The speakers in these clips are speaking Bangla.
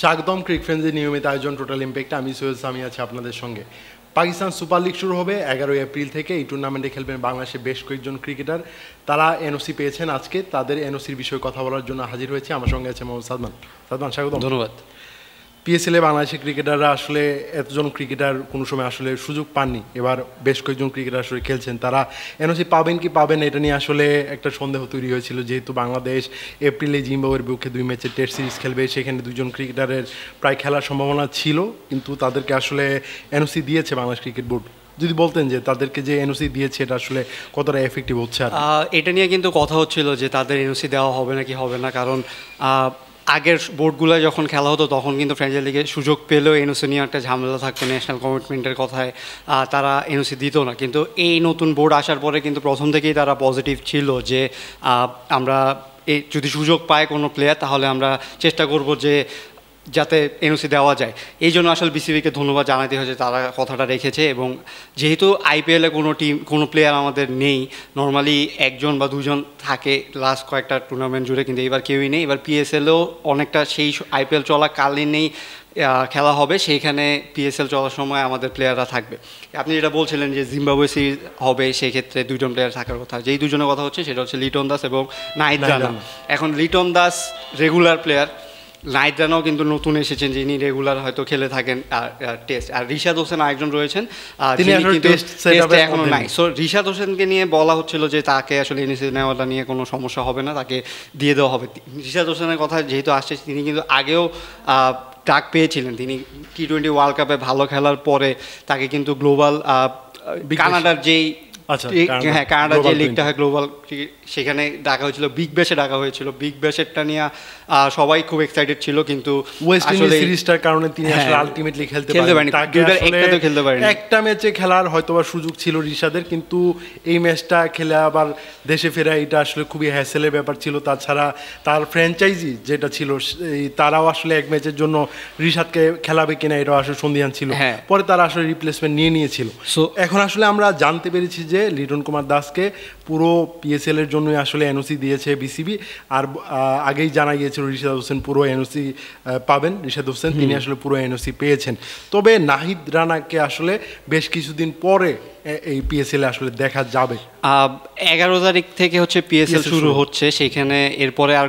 স্বাগতম ক্রিক ফ্রেন্ডসের নিয়মিত আয়োজন টোটাল ইম্প্যাক্টে আমি সৈয়দ সামি আছি আপনাদের সঙ্গে। পাকিস্তান সুপার লিগ শুরু হবে 11 এপ্রিল থেকে। এই টুর্নামেন্টে খেলবেন বাংলাদেশের বেশ কয়েকজন ক্রিকেটার। তারা এনওসি পেয়েছেন। আজকে তাদের এনওসির বিষয়ে কথা বলার জন্য হাজির হয়েছে। আমার সঙ্গে আছে মোহাম্মদ সাদমান। সাদমান, স্বাগতম। ধন্যবাদ। পিএসএলে বাংলাদেশের ক্রিকেটাররা আসলে এতজন ক্রিকেটার কোনো সময় আসলে সুযোগ পাননি। এবার বেশ কয়েকজন ক্রিকেটার আসলে খেলছেন। তারা এনওসি পাবেন কি পাবেন এটা নিয়ে আসলে একটা সন্দেহ তৈরি হয়েছিল, যেহেতু বাংলাদেশ এপ্রিলে জিম্বাবুয়ের বিপক্ষে 2 ম্যাচের টেস্ট সিরিজ খেলবে। সেখানে দুজন ক্রিকেটারের প্রায় খেলার সম্ভাবনা ছিল, কিন্তু তাদেরকে আসলে এনওসি দিয়েছে বাংলাদেশ ক্রিকেট বোর্ড। যদি বলতেন যে তাদেরকে যে এনওসি দিয়েছে এটা আসলে কতটা এফেক্টিভ হচ্ছে। আর এটা নিয়ে কিন্তু কথা হচ্ছিল যে তাদের এনওসি দেওয়া হবে নাকি হবে না, কারণ আগের বোর্ডগুলো যখন খেলা হতো তখন কিন্তু ফ্র্যাঞ্চাইজি লিগে সুযোগ পেলেও এনওসি নিয়ে একটা ঝামেলা থাকতো। ন্যাশনাল কমিটমেন্টের কথায় তারা এনওসি দিত না, কিন্তু এই নতুন বোর্ড আসার পরে কিন্তু প্রথম থেকেই তারা পজিটিভ ছিল যে আমরা যদি সুযোগ পায় কোনো প্লেয়ার তাহলে আমরা চেষ্টা করব যে যাতে এনওসি দেওয়া যায়। এই জন্য আসলে বিসিবিকে ধন্যবাদ জানাতে হয়েছে, তারা কথাটা রেখেছে। এবং যেহেতু আইপিএলে কোনো প্লেয়ার আমাদের নেই, নর্মালি একজন বা দুজন থাকে লাস্ট কয়েকটা টুর্নামেন্ট জুড়ে, কিন্তু এবার কেউই নেই। এবার পিএসএলেও অনেকটা সেই আইপিএল চলাকালীনই খেলা হবে, সেইখানে পিএসএল চলার সময় আমাদের প্লেয়াররা থাকবে। আপনি যেটা বলছিলেন যে জিম্বাবুয়ে সিরিজ হবে, সেই ক্ষেত্রে দুজন প্লেয়ার থাকার কথা। যেই দুজনের কথা হচ্ছে সেটা হচ্ছে লিটন দাস এবং নাহিদ রানা। এখন লিটন দাস রেগুলার প্লেয়ার, নাহিদ রানাও কিন্তু নতুন এসেছেন, যিনি রেগুলার হয়তো খেলে থাকেন টেস্ট। আর রিশাদ হোসেন আরেকজন রয়েছেন, তিনি এখনো নাই। সো রিশাদ হোসেনকে নিয়ে বলা হচ্ছিল যে তাকে আসলে এনওসি নেওয়াটা নিয়ে কোনো সমস্যা হবে না, তাকে দিয়ে দেওয়া হবে। রিশাদ হোসেনের কথা যেহেতু আসছে, তিনি কিন্তু আগেও ডাক পেয়েছিলেন। তিনি টি-20 ওয়ার্ল্ড কাপে ভালো খেলার পরে তাকে কিন্তু গ্লোবাল কানাডার যেই কানাডার যে লিগটা হয় গ্লোবাল, সেখানে ডাকা হয়েছিল, বিগ ব্যাশে ডাকা হয়েছিল। বিগ ব্যাশেরটা নিয়ে সবাই খুব এক্সাইটেড ছিল, কিন্তু ওয়েস্ট ইন্ডিজ সিরিজটার কারণে তিনি আসলে আলটিমেটলি খেলতে পারেনি। একটা ম্যাচে খেলার হয়তোবা সুযোগ ছিল রিশাদের, কিন্তু এই ম্যাচটা খেলে আবার দেশে ফেরা এটা আসলে খুবই হ্যাসেলের ব্যাপার ছিল। তাছাড়া তার ফ্র্যাঞ্চাইজি যেটা ছিল তারাও আসলে এক ম্যাচের জন্য রিশাদকে খেলাবে কিনা এটাও আসলে সন্দিহান ছিল। পরে তারা আসলে রিপ্লেসমেন্ট নিয়েছিল। এখন আসলে আমরা জানতে পেরেছি যে লিটন কুমার দাসকে পুরো পিএসএল এর জন্যই আসলে এনওসি দিয়েছে বিসিবি। আর আগেই জানা গিয়েছিল রিশাদ হোসেন পুরো এনওসি পাবেন। রিশাদ হোসেন তিনি আসলে পুরো এনওসি পেয়েছেন। তবে নাহিদ রানাকে আসলে বেশ কিছুদিন পরে এই পিএসএল আসলে দেখা যাবে। 11 তারিখ থেকে হচ্ছে পিএসএল শুরু হচ্ছে, সেখানে এরপরে আর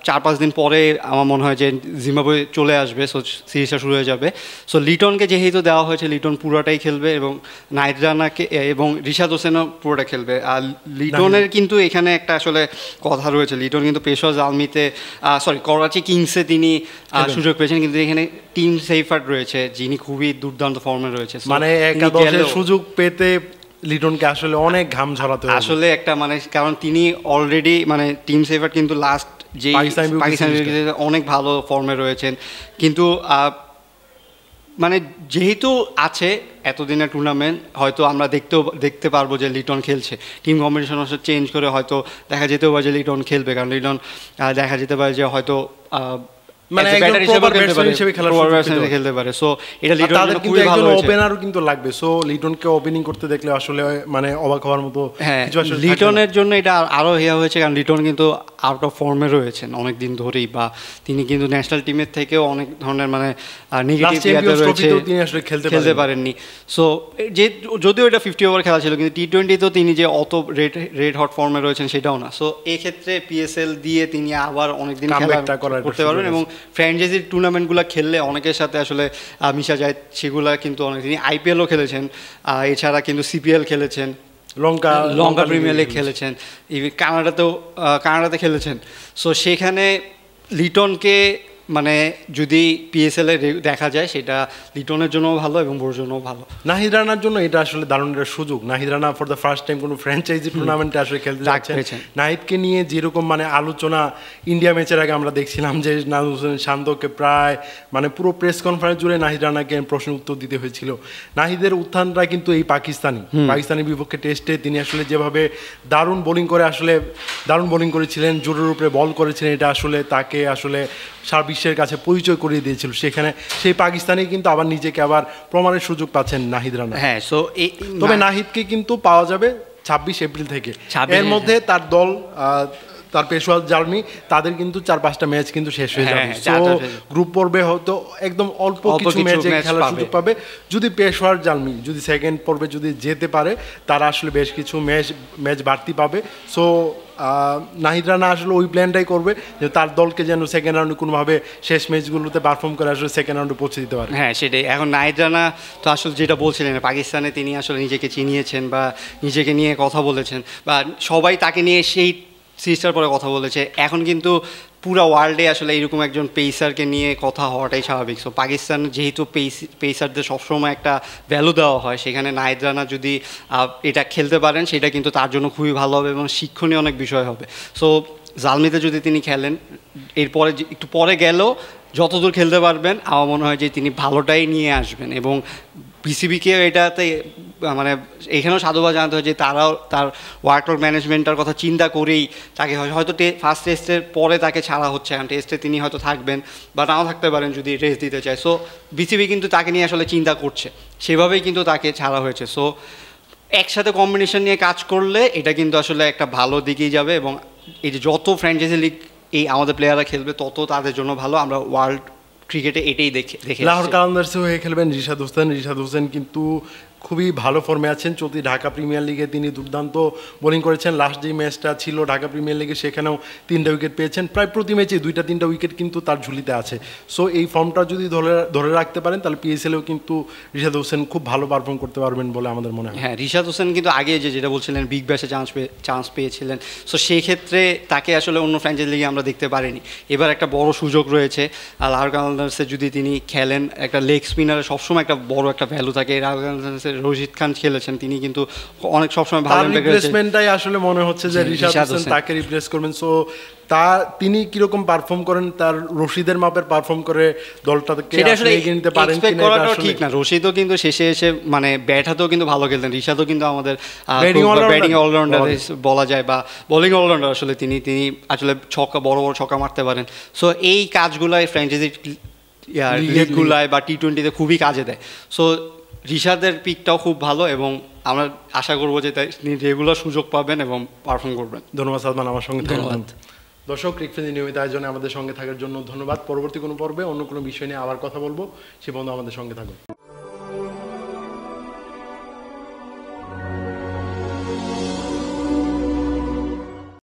4-5 দিন পরে আমার মনে হয় যে জিম্বাবুয়ে চলে আসবে, সো সিরিজটা শুরু হয়ে যাবে। সো লিটনকে যেহেতু দেওয়া হয়েছে, লিটন পুরোটাই খেলবে এবং নাহিদ রানাকে এবং রিশাদ হোসেনও পুরোটা খেলবে। আর লিটনের কিন্তু এখানে একটা আসলে কথা রয়েছে, লিটন কিন্তু পেশোয়ার আলমিতে করাচি কিংসে তিনি সুযোগ পেয়েছেন, কিন্তু এখানে টিম সেইফার্ট রয়েছে যিনি খুবই দুর্দান্ত ফর্মে রয়েছে। মানে একাদশের সুযোগ পেতে লিটনকে আসলে অনেক ঘাম ঝরাতে হবে আসলে একটা, মানে কারণ তিনি অলরেডি মানে টিম সেভার কিন্তু লাস্ট যে পাকিস্তান অনেক ভালো ফর্মে রয়েছেন, কিন্তু মানে যেহেতু আছে এতদিনের টুর্নামেন্ট, হয়তো আমরা দেখতে পারবো যে লিটন খেলছে। টিম কম্বিনেশন চেঞ্জ করে হয়তো দেখা যেতেও পারে যে লিটন খেলবে, কারণ লিটন দেখা যেতে পারে যে হয়তো খেলতে পারে। সো এটা ওপেনারও কিন্তু লাগবে। সো লিটনকে ওপেনিং করতে দেখলে আসলে মানে অবাক হওয়ার মতো। হ্যাঁ, লিটনের জন্য এটা আরো হেয়া হয়েছে, কারণ লিটন কিন্তু আউট অফ ফর্মে রয়েছেন অনেক দিন ধরেই, বা তিনি কিন্তু ন্যাশনাল টিমের থেকেও অনেক ধরনের মানে নেগেটিভ তিনি আসলে খেলতে পারেননি। সো যদিও এটা 50 ওভার খেলা ছিল, কিন্তু টি-20 তিনি যে অত রেড হট ফর্মে রয়েছেন সেটাও না। সো এই ক্ষেত্রে পিএসএল দিয়ে তিনি আবার অনেকদিন খেলা করতে পারবেন এবং ফ্র্যাঞ্চাইজির টুর্নামেন্টগুলো খেললে অনেকের সাথে আসলে মিশা যায়, সেগুলো কিন্তু অনেক। তিনি আইপিএলও খেলেছেন, এছাড়া কিন্তু সিপিএল খেলেছেন, লঙ্কা প্রিমিয়ার লিগ খেলেছেন, কানাডাতে খেলেছেন। সো সেখানে লিটনকে মানে যদি পিএসএল এ দেখা যায়, সেটা লিটনের জন্যও ভালো এবং বোর জন্যও ভালো। নাহিদ রানার জন্য এটা আসলে দারুণ একটা সুযোগ। Nahid Rana for the first time কোনো ফ্র্যাঞ্চাইজি টুর্নামেন্টে আসলে খেলতে যাচ্ছেন। নাহিদকে নিয়ে যেরকম মানে আলোচনা ইন্ডিয়া ম্যাচের আগে আমরা দেখছিলাম যে নাহিদ হোসেন শান্তকে প্রায় মানে পুরো প্রেস কনফারেন্স জুড়ে নাহিদ রানাকে প্রশ্নের উত্তর দিতে হয়েছিল। নাহিদের উত্থানটা কিন্তু এই পাকিস্তানি বিপক্ষে টেস্টে তিনি আসলে যেভাবে দারুণ বোলিং করেছিলেন, জোরের উপরে বল করেছিলেন, এটা আসলে তাকে আসলে সারা বিশ্বের কাছে পরিচয় করিয়ে দিয়েছিল। সেখানে সেই পাকিস্তানি কিন্তু আবার নিজেকে আবার প্রমাণের সুযোগ পাচ্ছেন নাহিদ রানা। হ্যাঁ, তবে নাহিদকে কিন্তু পাওয়া যাবে 26 এপ্রিল থেকে। এর মধ্যে তার দল তার পেশোয়ার জার্মি, তাদের কিন্তু 4-5টা ম্যাচ কিন্তু শেষ হয়ে যাবে। সো গ্রুপ পর্বে হয়তো একদম অল্প কিছু ম্যাচে খেলার সুযোগ পাবে। যদি পেশোয়ার জার্মি যদি সেকেন্ড পর্বে যদি যেতে পারে, তারা আসলে বেশ কিছু ম্যাচ বাড়তি পাবে। সো নাহিদ রানা আসলে ওই প্ল্যানটাই করবে যে তার দলকে যেন সেকেন্ড রাউন্ডে কোনোভাবে শেষ ম্যাচগুলোতে পারফর্ম করে আসলে সেকেন্ড রাউন্ডে পৌঁছে দিতে পারে। হ্যাঁ সেটাই। এখন নাহিদ রানা তো আসলে যেটা বলছিলেন, পাকিস্তানে তিনি আসলে নিজেকে চিনিয়েছেন বা নিজেকে নিয়ে কথা বলেছেন, বা সবাই তাকে নিয়ে সেই সিরিজটার পরে কথা বলেছে। এখন কিন্তু পুরো ওয়ার্ল্ডে আসলে এরকম একজন পেসারকে নিয়ে কথা হওয়াটাই স্বাভাবিক। সো পাকিস্তান যেহেতু পেসারদের সবসময় একটা ভ্যালু দেওয়া হয়, সেখানে নাহিদ রানা যদি এটা খেলতে পারেন সেটা কিন্তু তার জন্য খুবই ভালো হবে এবং শিক্ষণীয় অনেক বিষয় হবে। সো জালমিতে যদি তিনি খেলেন, এরপরে একটু পরে গেলেও যতদূর খেলতে পারবেন, আমার মনে হয় যে তিনি ভালোটাই নিয়ে আসবেন। এবং বিসিবিকেও এটাতে মানে এখানেও সাধুবাদ জানাতে হয় যে তারাও তার ওয়ার্কলোড ম্যানেজমেন্টটার কথা চিন্তা করেই তাকে হয়তো ফার্স্ট টেস্টের পরে তাকে ছাড়া হচ্ছে, কারণ টেস্টে তিনি হয়তো থাকবেন বা নাও থাকতে পারেন যদি রেস্ট দিতে চায়। সো বিসিবি কিন্তু তাকে নিয়ে আসলে চিন্তা করছে, সেভাবেই কিন্তু তাকে ছাড়া হয়েছে। সো একসাথে কম্বিনেশন নিয়ে কাজ করলে এটা কিন্তু আসলে একটা ভালো দিকেই যাবে। এবং এই যে যত ফ্র্যাঞ্চাইজি লিগ এই আমাদের প্লেয়াররা খেলবে তত তাদের জন্য ভালো। আমরা ওয়ার্ল্ড ক্রিকেটে এটাই দেখে লাহোর কালান্দার্সে হয়ে খেলবেন রিশাদ হোসেন কিন্তু খুবই ভালো ফর্মে আছেন। চলতি ঢাকা প্রিমিয়ার লিগে তিনি দুর্দান্ত বোলিং করেছেন। লাস্ট যে ম্যাচটা ছিল ঢাকা প্রিমিয়ার লিগে, সেখানেও 3টা উইকেট পেয়েছেন। প্রায় প্রতি ম্যাচে 2-3টা উইকেট কিন্তু তার ঝুলিতে আছে। সো এই ফর্মটা যদি ধরে রাখতে পারেন, তাহলে পিএসএলেও কিন্তু রিশাদ হোসেন খুব ভালো পারফর্ম করতে পারবেন বলে আমাদের মনে হয়। হ্যাঁ, রিশাদ হোসেন কিন্তু আগে যেটা বলছিলেন বিগ ব্যাশে চান্স পেয়েছিলেন। সো সেই ক্ষেত্রে তাকে আসলে অন্য ফ্র্যাঞ্চাইজি লিগে আমরা দেখতে পারিনি। এবার একটা বড় সুযোগ রয়েছে। আর লাহোর কালান্দার্সে যদি তিনি খেলেন, একটা লেগ স্পিনারের সবসময় একটা বড় একটা ভ্যালু থাকে। লাহোর কালান্দার্সের রশিদ খান খেলেছেন, তিনি কিন্তু অনেক সবসময় ভালো রিপ্লেসমেন্টটাই আসলে মনে হচ্ছে যে রিশাদ হোসেন তাকে রিপ্লেস করবেন। সো তিনি কিরকম পারফর্ম করেন, তার রশিদের মাপের পারফর্ম করে দলটাকে এগিয়ে নিতে পারেন কিনা এটা ঠিক না। রশিদও কিন্তু শেষে এসে মানে ব্যাট হাতেও কিন্তু ভালো খেলতেন। রিশাদও কিন্তু আমাদের ব্যাটিং অলরাউন্ডার বলা যায়, বা বোলিং অলরাউন্ডার আসলে তিনি আসলে বড় বড় ছক্কা মারতে পারেন। সো এই কাজগুলাই ফ্র্যাঞ্চাইজি লিগগুলায় বা টি-20-তে খুবই কাজে দেয়। সো রিশাদের পিকটাও খুব ভালো এবং আমরা আশা করবো যে তিনি রেগুলার সুযোগ পাবেন এবং পারফর্ম করবেন। ধন্যবাদ সালমান আমার সঙ্গে। ধন্যবাদ দর্শক, ক্রিকফ্রেন্ডলি নিয়মিত আয়োজনে আমাদের সঙ্গে থাকার জন্য ধন্যবাদ। পরবর্তী কোনো পর্বে অন্য কোনো বিষয় নিয়ে আবার কথা বলবো, সে বন্ধু আমাদের সঙ্গে থাকুন।